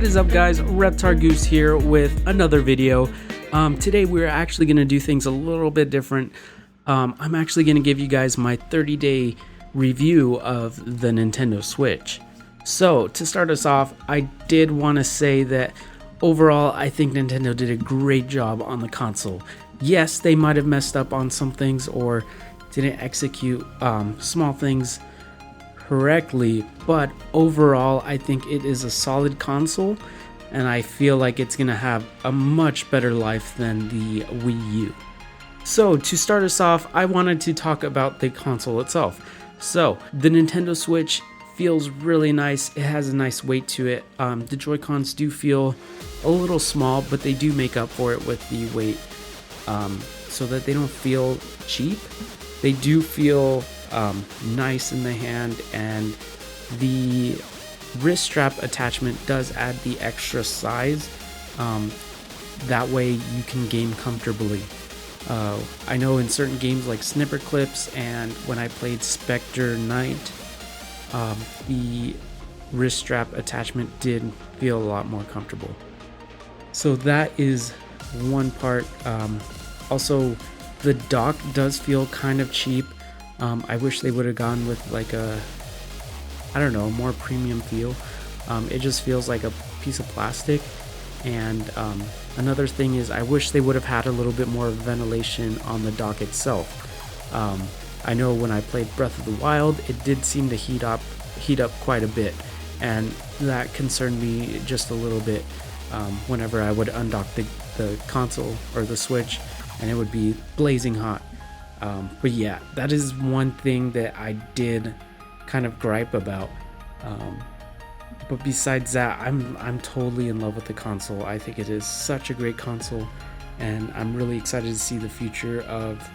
What is up, guys? Reptargoose here with another video. Today we're actually going to do things a little bit different. I'm actually going to give you guys my 30-day review of the Nintendo Switch. So to start us off, I did want to say that overall I think Nintendo did a great job on the console. Yes, they might have messed up on some things or didn't execute small things correctly, but overall I think it is a solid console, and I feel like it's gonna have a much better life than the Wii U. So to start us off, I wanted to talk about the console itself. So the Nintendo Switch feels really nice. It has a nice weight to it. The Joy-Cons do feel a little small, but they do make up for it with the weight, so that they don't feel cheap. They do feel nice in the hand, and the wrist strap attachment does add the extra size. That way you can game comfortably. I know in certain games like Snipper Clips and when I played Spectre Knight, the wrist strap attachment did feel a lot more comfortable. So that is one part. Also, the dock does feel kind of cheap. I wish they would have gone with like a, I don't know, more premium feel. It just feels like a piece of plastic. And another thing is, I wish they would have had a little bit more ventilation on the dock itself. I know when I played Breath of the Wild, it did seem to heat up quite a bit, and that concerned me just a little bit whenever I would undock the console or the Switch, and it would be blazing hot. But yeah, that is one thing that I did kind of gripe about. But besides that, I'm totally in love with the console. I think it is such a great console, and I'm really excited to see the future of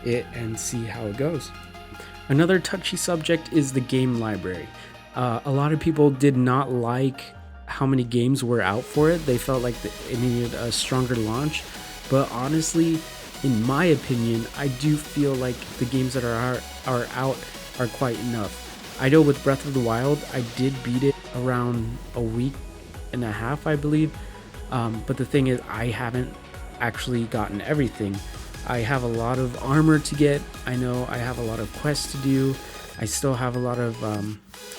it and see how it goes. Another touchy subject is the game library. A lot of people did not like how many games were out for it. They felt like it needed a stronger launch, but honestly, in my opinion, I do feel like the games that are out are quite enough. I know with Breath of the Wild, I did beat it around a week and a half, I believe. But the thing is, I haven't actually gotten everything. I have a lot of armor to get. I know I have a lot of quests to do. I still have a lot of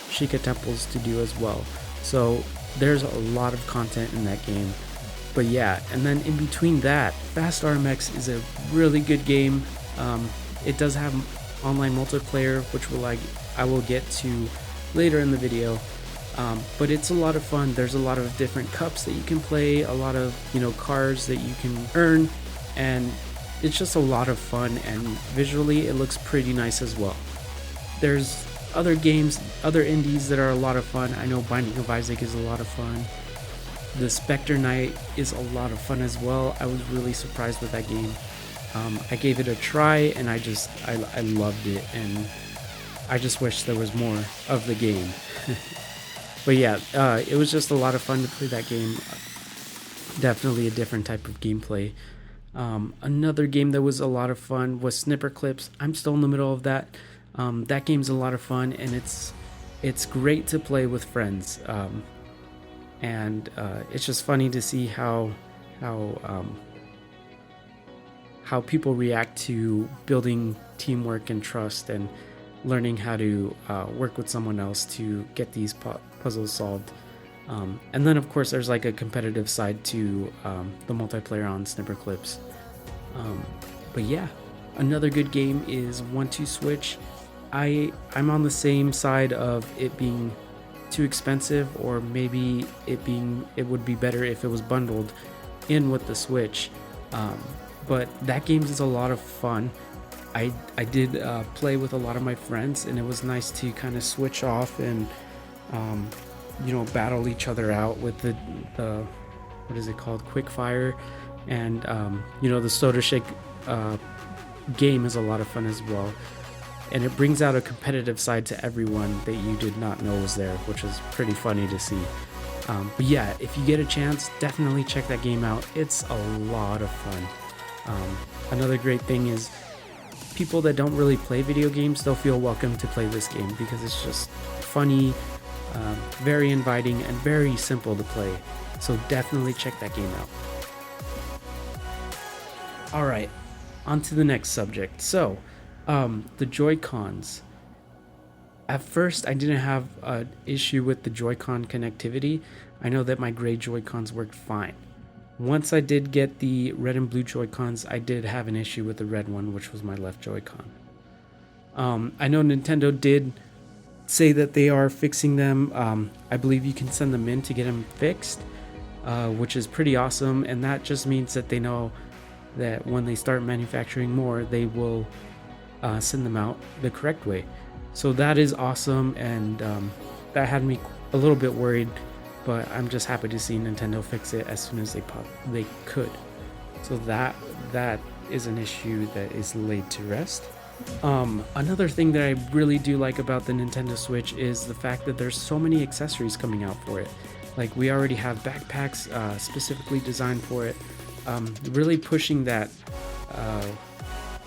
Sheikah temples to do as well. So there's a lot of content in that game. But yeah, and then in between that, Fast RMX is a really good game. It does have online multiplayer, which I will get to later in the video. But it's a lot of fun. There's a lot of different cups that you can play, a lot of cars that you can earn, and it's just a lot of fun, and visually it looks pretty nice as well. There's other games, other indies that are a lot of fun. I know Binding of Isaac is a lot of fun. The Spectre Knight is a lot of fun as well. I was really surprised with that game. I gave it a try, and I loved it, and I just wish there was more of the game. But yeah, it was just a lot of fun to play that game. Definitely a different type of gameplay. Another game that was a lot of fun was Snipper Clips. I'm still in the middle of that. That game's a lot of fun, and it's great to play with friends. And it's just funny to see how people react to building teamwork and trust, and learning how to work with someone else to get these puzzles solved. And then of course there's like a competitive side to the multiplayer on Snipper Clips. But yeah, another good game is 1-2 Switch. I'm on the same side of it being too expensive, or maybe it would be better if it was bundled in with the Switch. But that game is a lot of fun. I did play with a lot of my friends, and it was nice to kind of switch off and battle each other out with the what is it called, quick fire, and the soda shake game is a lot of fun as well. And it brings out a competitive side to everyone that you did not know was there, which is pretty funny to see. But yeah, if you get a chance, definitely check that game out. It's a lot of fun. Another great thing is people that don't really play video games, they'll feel welcome to play this game because it's just funny. Very inviting and very simple to play. So definitely check that game out. Alright, on to the next subject. So, the Joy-Cons. At first, I didn't have an issue with the Joy-Con connectivity. I know that my gray Joy-Cons worked fine. Once I did get the red and blue Joy-Cons, I did have an issue with the red one, which was my left Joy-Con. I know Nintendo did say that they are fixing them. I believe you can send them in to get them fixed, which is pretty awesome. And that just means that they know that when they start manufacturing more, they will send them out the correct way. So that is awesome, and that had me a little bit worried, but I'm just happy to see Nintendo fix it as soon as they could. So that is an issue that is laid to rest. Another thing that I really do like about the Nintendo Switch is the fact that there's so many accessories coming out for it. Like, we already have backpacks specifically designed for it, really pushing that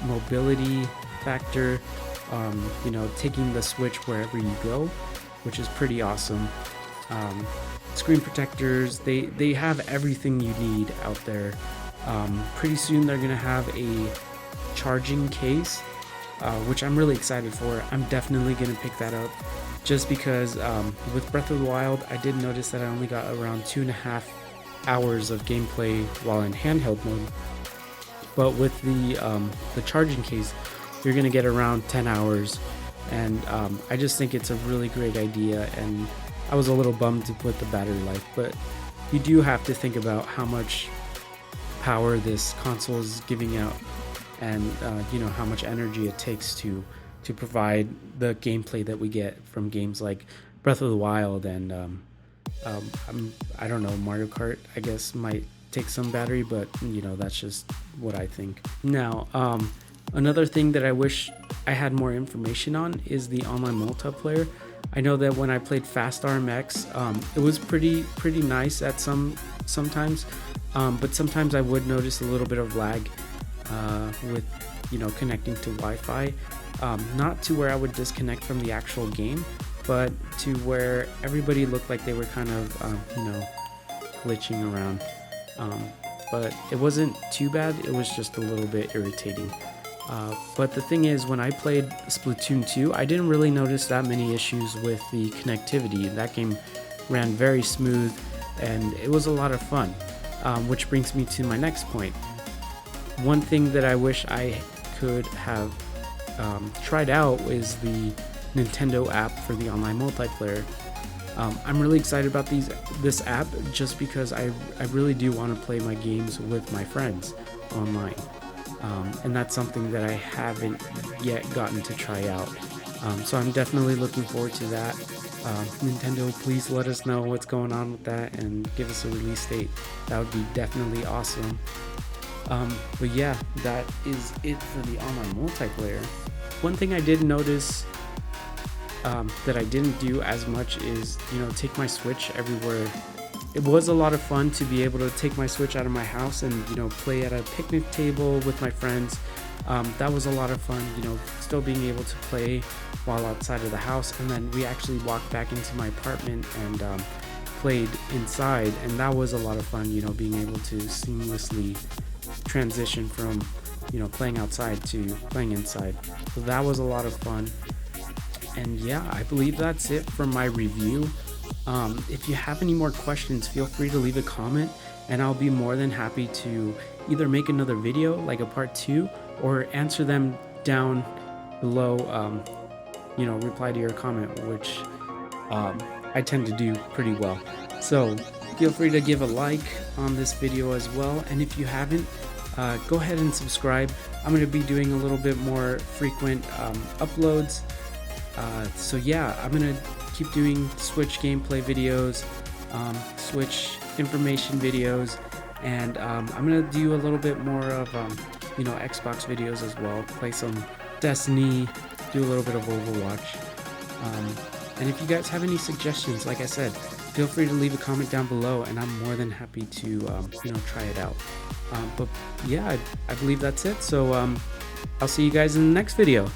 mobility factor, taking the Switch wherever you go, which is pretty awesome. Screen protectors, they have everything you need out there. Pretty soon they're gonna have a charging case, which I'm really excited for. I'm definitely gonna pick that up just because with Breath of the Wild, I did notice that I only got around 2.5 hours of gameplay while in handheld mode, but with the charging case, you're gonna get around 10 hours, and I just think it's a really great idea. And I was a little bummed with the battery life, but you do have to think about how much power this console is giving out, and how much energy it takes to provide the gameplay that we get from games like Breath of the Wild, and I don't know, Mario Kart I guess might take some battery, but that's just what I think. Now, another thing that I wish I had more information on is the online multiplayer. I know that when I played Fast RMX, it was pretty nice at sometimes, but sometimes I would notice a little bit of lag with connecting to Wi-Fi. Not to where I would disconnect from the actual game, but to where everybody looked like they were kind of glitching around. But it wasn't too bad, it was just a little bit irritating. But the thing is, when I played Splatoon 2, I didn't really notice that many issues with the connectivity. That game ran very smooth, and it was a lot of fun, which brings me to my next point. One thing that I wish I could have tried out is the Nintendo app for the online multiplayer. I'm really excited about this app just because I really do want to play my games with my friends online. And that's something that I haven't yet gotten to try out. So I'm definitely looking forward to that. Nintendo, please let us know what's going on with that and give us a release date. That would be definitely awesome. But yeah, that is it for the online multiplayer. One thing I did notice that I didn't do as much is, take my Switch everywhere. It was a lot of fun to be able to take my Switch out of my house and, play at a picnic table with my friends. That was a lot of fun, still being able to play while outside of the house. And then we actually walked back into my apartment and played inside. And that was a lot of fun, being able to seamlessly transition from, playing outside to playing inside. So that was a lot of fun. And yeah, I believe that's it for my review. If you have any more questions, feel free to leave a comment, and I'll be more than happy to either make another video like a part 2 or answer them down below, reply to your comment, which I tend to do pretty well. So feel free to give a like on this video as well, and if you haven't, go ahead and subscribe. I'm going to be doing a little bit more frequent uploads. So yeah, I'm going to keep doing Switch gameplay videos, Switch information videos, and I'm going to do a little bit more of, Xbox videos as well, play some Destiny, do a little bit of Overwatch. And if you guys have any suggestions, like I said, feel free to leave a comment down below, and I'm more than happy to, try it out. But yeah, I believe that's it. So I'll see you guys in the next video.